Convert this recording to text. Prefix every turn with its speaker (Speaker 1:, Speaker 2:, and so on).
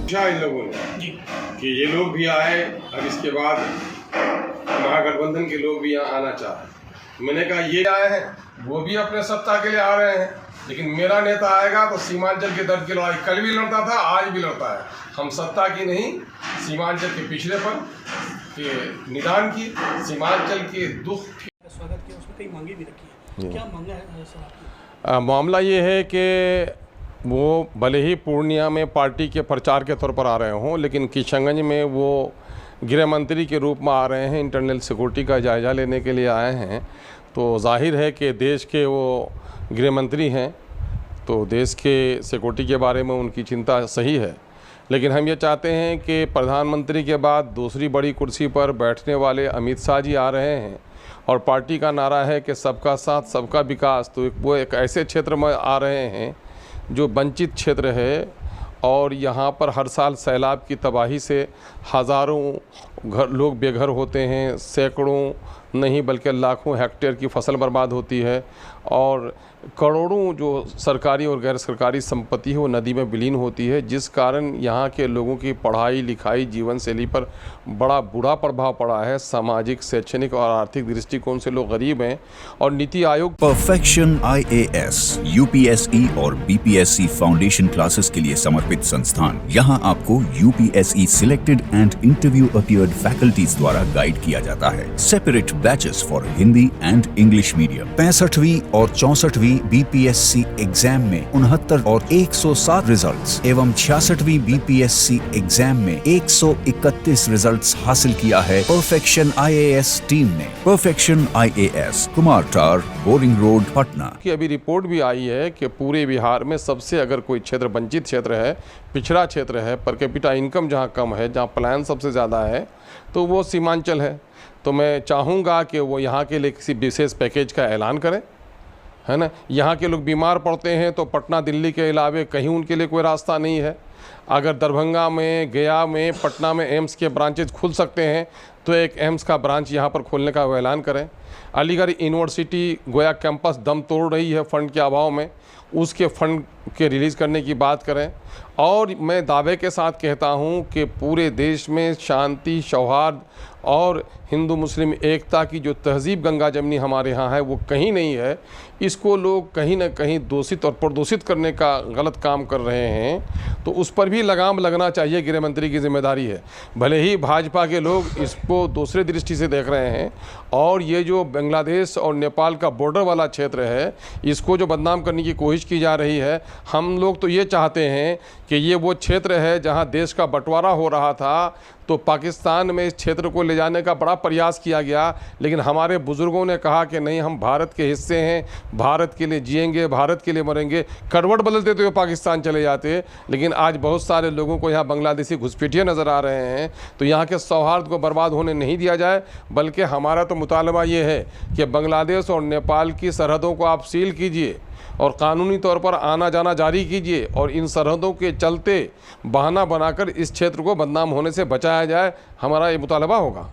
Speaker 1: पूछा इन लोगों ने कि ये लोग भी आए, अब इसके बाद महागठबंधन के लोग भी यहाँ आना चाहते। मैंने कहा ये आए हैं, वो भी अपने सत्ता के लिए आ रहे हैं, लेकिन मेरा नेता आएगा तो सीमांचल के दर्द की लड़ाई कल भी लड़ता था, आज भी लड़ता है। हम सत्ता की नहीं, सीमांचल के पिछड़ेपन के निदान की, सीमांचल के दुख
Speaker 2: स्वागत किया, उसमें कई मांगे भी रखी है। क्या मांगा है सर आपकी?
Speaker 1: मामला ये है कि वो भले ही पूर्णिया में पार्टी के प्रचार के तौर पर आ रहे हों, लेकिन किशनगंज में वो गृह मंत्री के रूप में आ रहे हैं, इंटरनल सिक्योरिटी का जायज़ा लेने के लिए आए हैं। तो जाहिर है कि देश के वो गृह मंत्री हैं, तो देश के सिक्योरिटी के बारे में उनकी चिंता सही है। लेकिन हम ये चाहते हैं कि प्रधानमंत्री के बाद दूसरी बड़ी कुर्सी पर बैठने वाले अमित शाह जी आ रहे हैं और पार्टी का नारा है कि सबका साथ सबका विकास। तो वो एक ऐसे क्षेत्र में आ रहे हैं जो वंचित क्षेत्र है और यहाँ पर हर साल सैलाब की तबाही से हज़ारों लोग बेघर होते हैं, सैकड़ों नहीं बल्कि लाखों हेक्टेयर की फसल बर्बाद होती है और करोड़ों जो सरकारी और गैर सरकारी संपत्ति है वो नदी में विलीन होती है, जिस कारण यहाँ के लोगों की पढ़ाई लिखाई जीवन शैली पर बड़ा बुरा प्रभाव पड़ा है। सामाजिक, शैक्षणिक और आर्थिक दृष्टिकोण से लोग गरीब हैं और Niti Aayog
Speaker 3: perfection IAS, UPSE और BPSC फाउंडेशन क्लासेस के लिए समर्पित संस्थान। यहाँ आपको UPSE selected and interview appeared faculties द्वारा गाइड किया जाता है। Separate batches for Hindi and English medium. 65वीं और 64वीं BPSC एग्जाम में 69 और 107 रिजल्ट्स एवं 66वीं BPSC एग्जाम में 131 रिजल्ट्स हासिल किया है परफेक्शन IAS टीम ने। परफेक्शन IAS, कुमार टार, बोरिंग रोड, पटना।
Speaker 1: की अभी रिपोर्ट भी आई है कि पूरे बिहार में सबसे अगर कोई क्षेत्र वंचित क्षेत्र है, पिछड़ा क्षेत्र है, पर कैपिटा इनकम जहाँ कम है, जहाँ पलायन सबसे ज़्यादा है, तो वो सीमांचल है। तो मैं चाहूँगा कि वो यहाँ के लिए किसी विशेष पैकेज का ऐलान करें, है ना। यहाँ के लोग बीमार पड़ते हैं तो पटना दिल्ली के अलावे कहीं उनके लिए कोई रास्ता नहीं है। अगर दरभंगा में, गया में, पटना में एम्स के ब्रांचेज खुल सकते हैं तो एक एम्स का ब्रांच यहाँ पर खोलने का वो ऐलान करें। अलीगढ़ यूनिवर्सिटी गोया कैंपस दम तोड़ रही है फंड के अभाव में, उसके फंड के रिलीज़ करने की बात करें। और मैं दावे के साथ कहता हूँ कि पूरे देश में शांति, सौहार्द और हिंदू मुस्लिम एकता की जो तहज़ीब गंगा जमनी हमारे यहाँ है वो कहीं नहीं है। इसको लोग कहीं ना कहीं दूषित और प्रदूषित करने का गलत काम कर रहे हैं, तो उस पर भी लगाम लगना चाहिए। गृह मंत्री की जिम्मेदारी है। भले ही भाजपा के लोग इसको दूसरे दृष्टि से देख रहे हैं और ये जो बांग्लादेश और नेपाल का बॉर्डर वाला क्षेत्र है इसको जो बदनाम करने की कोशिश की जा रही है। हम लोग तो ये चाहते हैं कि ये वो क्षेत्र है जहाँ देश का बंटवारा हो रहा था, तो पाकिस्तान में इस क्षेत्र को ले जाने का बड़ा प्रयास किया गया, लेकिन हमारे बुज़ुर्गों ने कहा कि नहीं, हम भारत के हिस्से हैं, भारत के लिए जिएंगे, भारत के लिए मरेंगे। करवट बदलते तो पाकिस्तान चले जाते, लेकिन आज बहुत सारे लोगों को यहाँ बांग्लादेशी घुसपैठिए नज़र आ रहे हैं। तो यहाँ के सौहार्द को बर्बाद होने नहीं दिया जाए, बल्कि हमारा तो मुतालबा ये है कि बांग्लादेश और नेपाल की सरहदों को आप सील कीजिए और कानूनी तौर पर आना जाना जारी कीजिए और इन सरहदों के चलते बहाना बनाकर इस क्षेत्र को बदनाम होने से बचाया जाए। हमारा ये मुतालबा होगा।